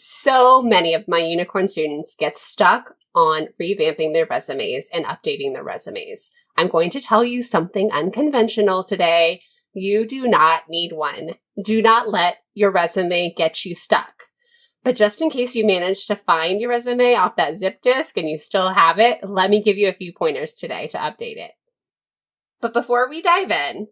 So many of my unicorn students get stuck on revamping their resumes and updating their resumes. I'm going to tell you something unconventional today. You do not need one. Do not let your resume get you stuck. But just in case you manage to find your resume off that zip disk and you still have it, let me give you a few pointers today to update it. But before we dive in,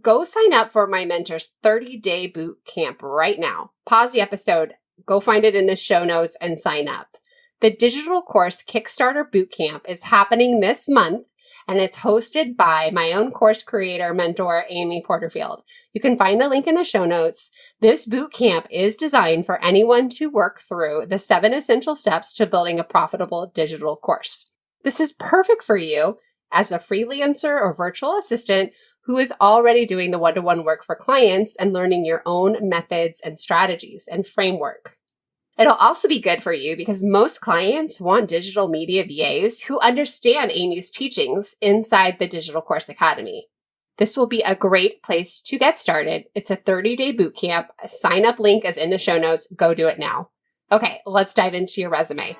go sign up for my mentor's 30-day boot camp right now. Pause the episode, go find it in the show notes and sign up. The Digital Course Kickstarter Bootcamp is happening this month, and it's hosted by my own course creator mentor, Amy Porterfield. You can find the link in the show notes. This bootcamp is designed for anyone to work through the 7 essential steps to building a profitable digital course. This is perfect for you as a freelancer or virtual assistant who is already doing the one-to-one work for clients and learning your own methods and strategies and framework. It'll also be good for you because most clients want digital media VAs who understand Amy's teachings inside the Digital Course Academy. This will be a great place to get started. It's a 30-day bootcamp. A sign-up link is in the show notes. Go do it now. Okay, let's dive into your resume.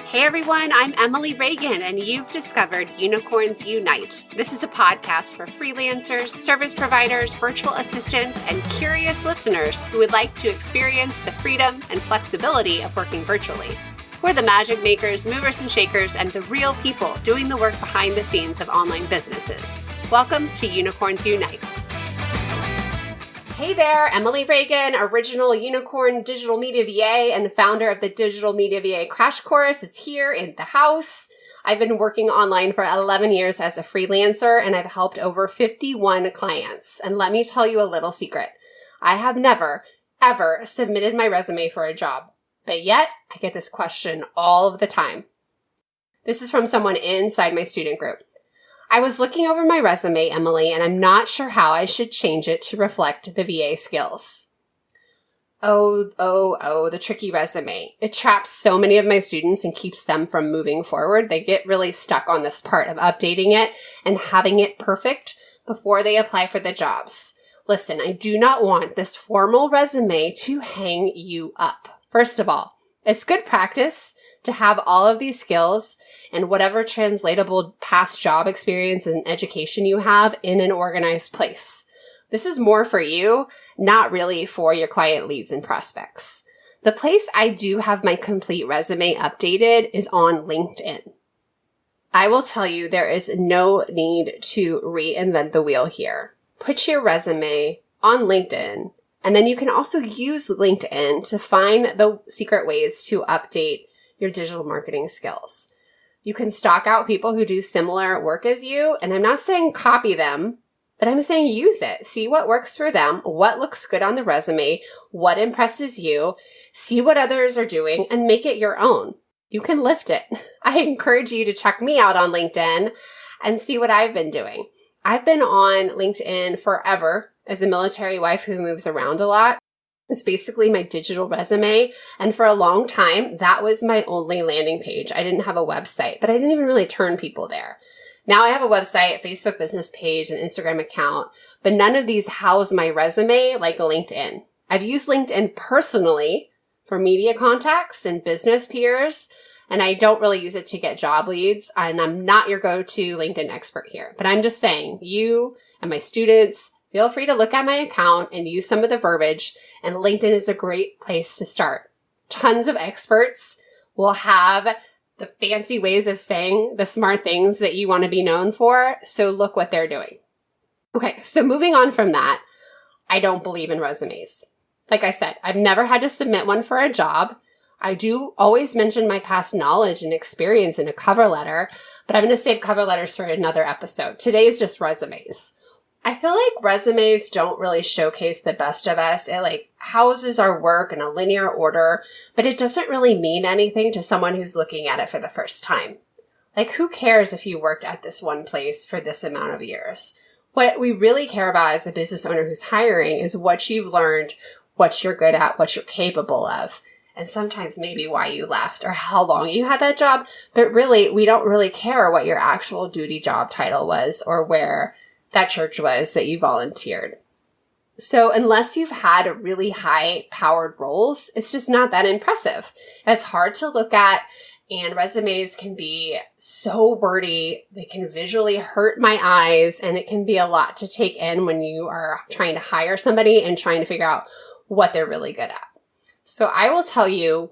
Hey everyone, I'm Emily Reagan, and you've discovered Unicorns Unite. This is a podcast for freelancers, service providers, virtual assistants, and curious listeners who would like to experience the freedom and flexibility of working virtually. We're the magic makers, movers and shakers, and the real people doing the work behind the scenes of online businesses. Welcome to Unicorns Unite. Hey there, Emily Reagan, original unicorn digital media VA and founder of the Digital Media VA Crash Course is here in the house. I've been working online for 11 years as a freelancer and I've helped over 51 clients. And let me tell you a little secret. I have never, ever submitted my resume for a job, but yet I get this question all of the time. This is from someone inside my student group. I was looking over my resume, Emily, and I'm not sure how I should change it to reflect the VA skills. Oh, the tricky resume. It traps so many of my students and keeps them from moving forward. They get really stuck on this part of updating it and having it perfect before they apply for the jobs. Listen, I do not want this formal resume to hang you up. First of all, it's good practice to have all of these skills and whatever translatable past job experience and education you have in an organized place. This is more for you, not really for your client leads and prospects. The place I do have my complete resume updated is on LinkedIn. I will tell you there is no need to reinvent the wheel here. Put your resume on LinkedIn, and then you can also use LinkedIn to find the secret ways to update your digital marketing skills. You can stalk out people who do similar work as you, and I'm not saying copy them, but I'm saying use it. See what works for them, what looks good on the resume, what impresses you, see what others are doing, and make it your own. You can lift it. I encourage you to check me out on LinkedIn and see what I've been doing. I've been on LinkedIn forever as a military wife who moves around a lot. It's basically my digital resume. And for a long time, that was my only landing page. I didn't have a website, but I didn't even really turn people there. Now I have a website, Facebook business page, an Instagram account, but none of these house my resume like LinkedIn. I've used LinkedIn personally for media contacts and business peers, and I don't really use it to get job leads. And I'm not your go-to LinkedIn expert here, but I'm just saying you and my students, feel free to look at my account and use some of the verbiage, and LinkedIn is a great place to start. Tons of experts will have the fancy ways of saying the smart things that you want to be known for, so look what they're doing. Okay, so moving on from that, I don't believe in resumes. Like I said, I've never had to submit one for a job. I do always mention my past knowledge and experience in a cover letter, but I'm going to save cover letters for another episode. Today is just resumes. I feel like resumes don't really showcase the best of us. It houses our work in a linear order, but it doesn't really mean anything to someone who's looking at it for the first time. Who cares if you worked at this one place for this amount of years? What we really care about as a business owner who's hiring is what you've learned, what you're good at, what you're capable of, and sometimes maybe why you left or how long you had that job. But really, we don't really care what your actual duty job title was or where that church was that you volunteered. So unless you've had really high powered roles, it's just not that impressive. It's hard to look at, and resumes can be so wordy. They can visually hurt my eyes, and it can be a lot to take in when you are trying to hire somebody and trying to figure out what they're really good at. So I will tell you,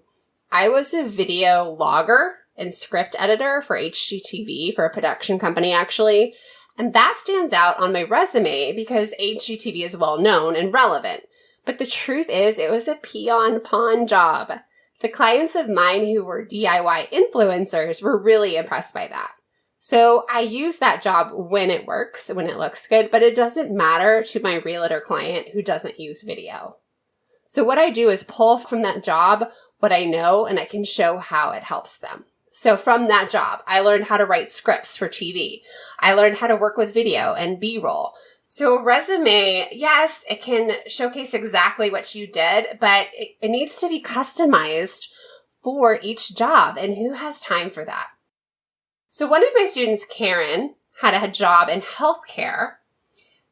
I was a video logger and script editor for HGTV, for a production company actually. And that stands out on my resume because HGTV is well known and relevant. But the truth is, it was a pawn job. The clients of mine who were DIY influencers were really impressed by that. So I use that job when it works, when it looks good, but it doesn't matter to my realtor client who doesn't use video. So what I do is pull from that job what I know, and I can show how it helps them. So from that job, I learned how to write scripts for TV. I learned how to work with video and B-roll. So a resume, yes, it can showcase exactly what you did, but it needs to be customized for each job, and who has time for that? So one of my students, Karen, had a job in healthcare,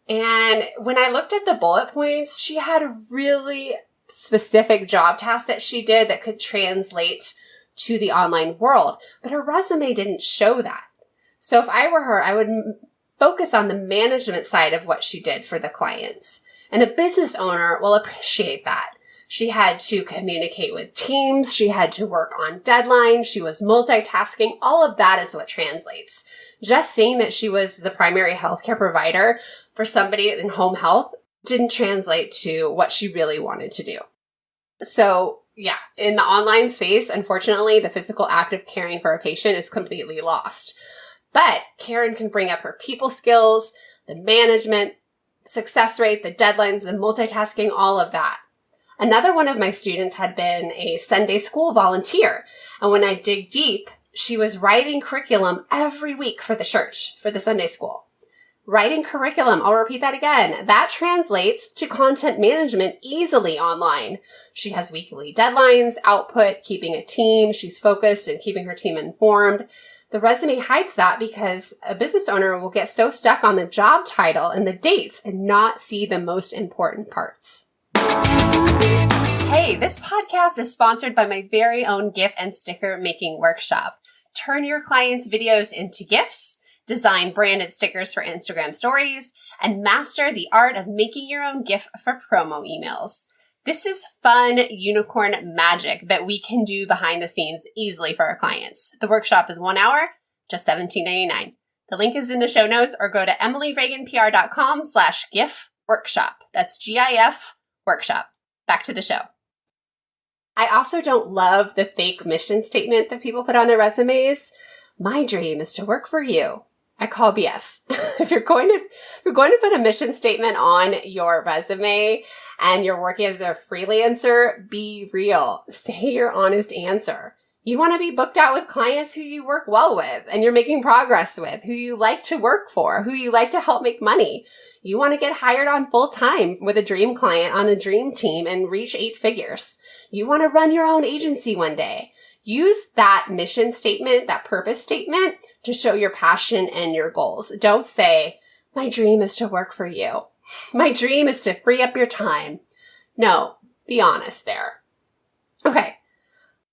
and when I looked at the bullet points, she had really specific job tasks that she did that could translate to the online world, but her resume didn't show that. So if I were her, I would focus on the management side of what she did for the clients. And a business owner will appreciate that. She had to communicate with teams. She had to work on deadlines. She was multitasking. All of that is what translates. Just seeing that she was the primary healthcare provider for somebody in home health didn't translate to what she really wanted to do. So yeah, in the online space, unfortunately, the physical act of caring for a patient is completely lost. But Karen can bring up her people skills, the management, success rate, the deadlines, the multitasking, all of that. Another one of my students had been a Sunday school volunteer. And when I dig deep, she was writing curriculum every week for the church, for the Sunday school. Writing curriculum, I'll repeat that again. That translates to content management easily online. She has weekly deadlines, output, keeping a team. She's focused and keeping her team informed. The resume hides that because a business owner will get so stuck on the job title and the dates and not see the most important parts. Hey, this podcast is sponsored by my very own GIF and sticker making workshop. Turn your clients' videos into GIFs, design branded stickers for Instagram stories, and master the art of making your own GIF for promo emails. This is fun unicorn magic that we can do behind the scenes easily for our clients. The workshop is 1 hour, just $17.99. The link is in the show notes, or go to emilyreaganpr.com/GIF workshop. That's GIF workshop. Back to the show. I also don't love the fake mission statement that people put on their resumes. My dream is to work for you. I call BS. If you're going to put a mission statement on your resume and you're working as a freelancer, be real. Say your honest answer. You want to be booked out with clients who you work well with and you're making progress with, who you like to work for, who you like to help make money. You want to get hired on full time with a dream client on the dream team and reach 8 figures. You want to run your own agency one day. Use that mission statement, that purpose statement, to show your passion and your goals. Don't say, my dream is to work for you. My dream is to free up your time. No, be honest there. Okay.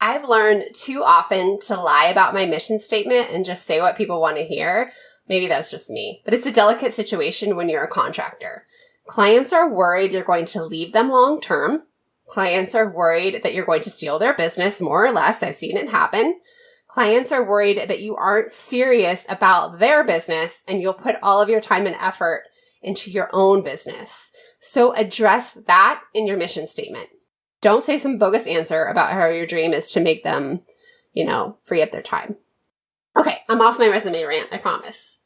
I've learned too often to lie about my mission statement and just say what people want to hear. Maybe that's just me, but it's a delicate situation when you're a contractor. Clients are worried you're going to leave them long term. Clients are worried that you're going to steal their business, more or less. I've seen it happen. Clients are worried that you aren't serious about their business and you'll put all of your time and effort into your own business. So address that in your mission statement. Don't say some bogus answer about how your dream is to make them, free up their time. Okay, I'm off my resume rant, I promise.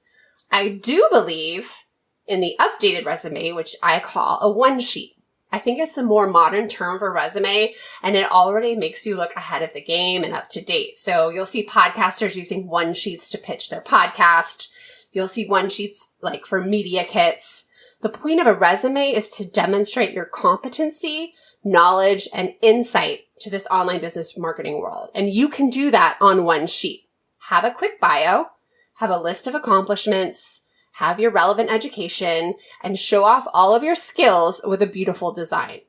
I do believe in the updated resume, which I call a one sheet. I think it's a more modern term for resume, and it already makes you look ahead of the game and up to date. So you'll see podcasters using one sheets to pitch their podcast. You'll see one sheets like for media kits. The point of a resume is to demonstrate your competency, knowledge, and insight to this online business marketing world. And you can do that on one sheet. Have a quick bio, have a list of accomplishments, have your relevant education, and show off all of your skills with a beautiful design.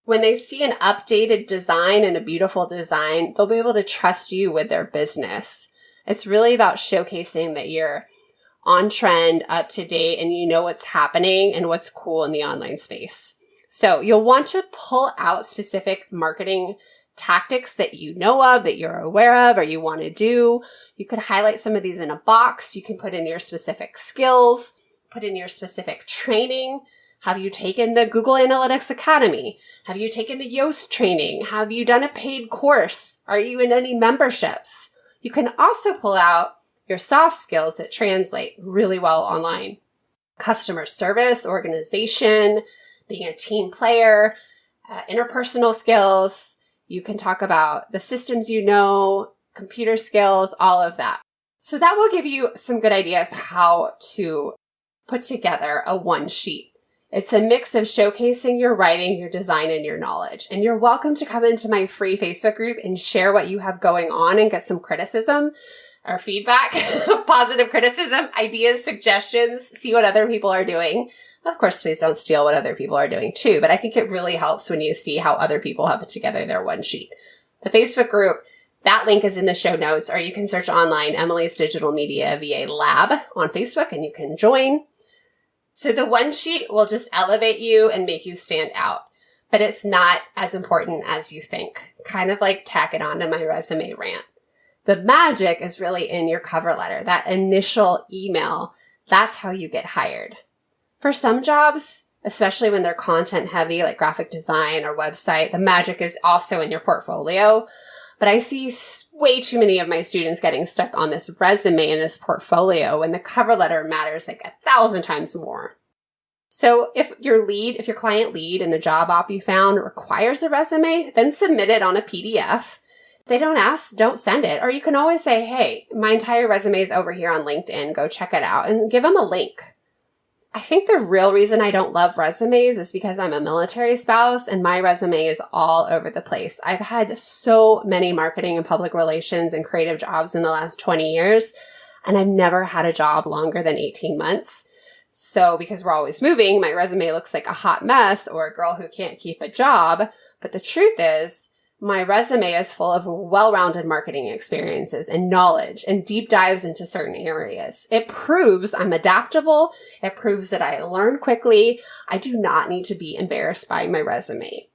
When they see an updated design and a beautiful design, they'll be able to trust you with their business. It's really about showcasing that you're on trend, up to date, and you know what's happening and what's cool in the online space. So you'll want to pull out specific marketing tactics that you know of, that you're aware of, or you want to do. You could highlight some of these in a box. You can put in your specific skills, put in your specific training. Have you taken the Google Analytics Academy? Have you taken the Yoast training? Have you done a paid course? Are you in any memberships? You can also pull out your soft skills that translate really well online. Customer service, organization, being a team player, interpersonal skills. You can talk about the systems you know, computer skills, all of that. So that will give you some good ideas how to put together a one sheet. It's a mix of showcasing your writing, your design, and your knowledge. And you're welcome to come into my free Facebook group and share what you have going on and get some criticism or feedback, positive criticism, ideas, suggestions, see what other people are doing. Of course, please don't steal what other people are doing too, but I think it really helps when you see how other people have put together their one sheet. The Facebook group, that link is in the show notes, or you can search online Emily's Digital Media VA Lab on Facebook and you can join. So the one sheet will just elevate you and make you stand out, but it's not as important as you think. Kind of like tack it on to my resume rant. The magic is really in your cover letter, that initial email. That's how you get hired. For some jobs, especially when they're content heavy, like graphic design or website, the magic is also in your portfolio. But I see way too many of my students getting stuck on this resume and this portfolio when the cover letter matters like 1,000 times more. So if your client lead in the job op you found requires a resume, then submit it on a PDF. If they don't ask, don't send it. Or you can always say, hey, my entire resume is over here on LinkedIn. Go check it out and give them a link. I think the real reason I don't love resumes is because I'm a military spouse and my resume is all over the place. I've had so many marketing and public relations and creative jobs in the last 20 years, and I've never had a job longer than 18 months. So because we're always moving, my resume looks like a hot mess or a girl who can't keep a job. But the truth is, my resume is full of well-rounded marketing experiences and knowledge and deep dives into certain areas. It proves I'm adaptable. It proves that I learn quickly. I do not need to be embarrassed by my resume.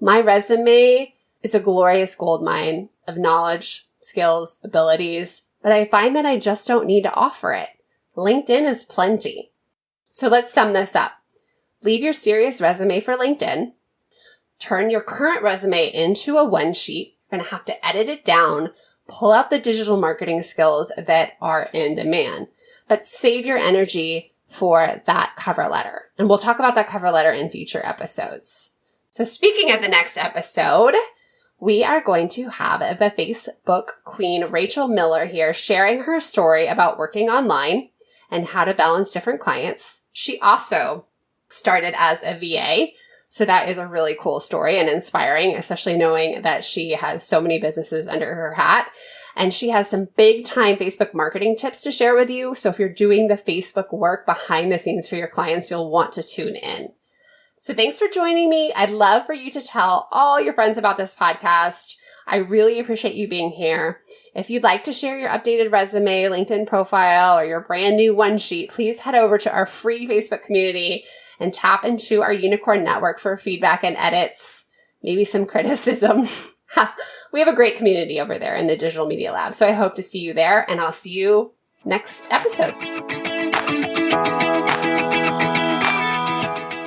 My resume is a glorious goldmine of knowledge, skills, abilities, but I find that I just don't need to offer it. LinkedIn is plenty. So let's sum this up. Leave your serious resume for LinkedIn. Turn your current resume into a one sheet. You're going to have to edit it down, pull out the digital marketing skills that are in demand, but save your energy for that cover letter. And we'll talk about that cover letter in future episodes. So speaking of the next episode, we are going to have the Facebook queen, Rachel Miller, here sharing her story about working online and how to balance different clients. She also started as a VA. So that is a really cool story and inspiring, especially knowing that she has so many businesses under her hat. And she has some big time Facebook marketing tips to share with you. So if you're doing the Facebook work behind the scenes for your clients, you'll want to tune in. So thanks for joining me. I'd love for you to tell all your friends about this podcast. I really appreciate you being here. If you'd like to share your updated resume, LinkedIn profile, or your brand new one sheet, please head over to our free Facebook community and tap into our Unicorn Network for feedback and edits, maybe some criticism. We have a great community over there in the Digital Media Lab. So I hope to see you there, and I'll see you next episode.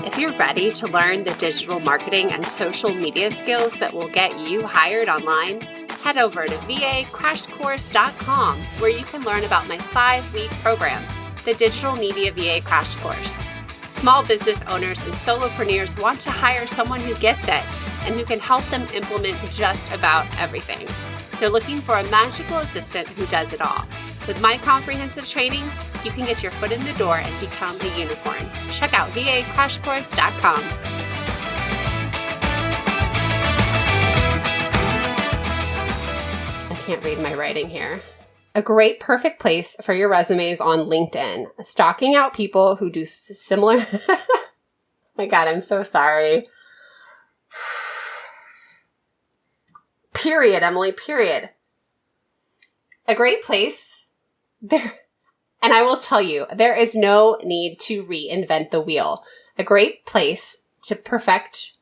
If you're ready to learn the digital marketing and social media skills that will get you hired online, head over to vacrashcourse.com, where you can learn about my 5-week program, the Digital Media VA Crash Course. Small business owners and solopreneurs want to hire someone who gets it and who can help them implement just about everything. They're looking for a magical assistant who does it all. With my comprehensive training, you can get your foot in the door and become a unicorn. Check out vacrashcourse.com. I can't read my writing here. A great perfect place for your resumes on LinkedIn. Stalking out people who do similar... My God, I'm so sorry. Period, Emily, period. A great place there... And I will tell you, there is no need to reinvent the wheel. A great place to perfect...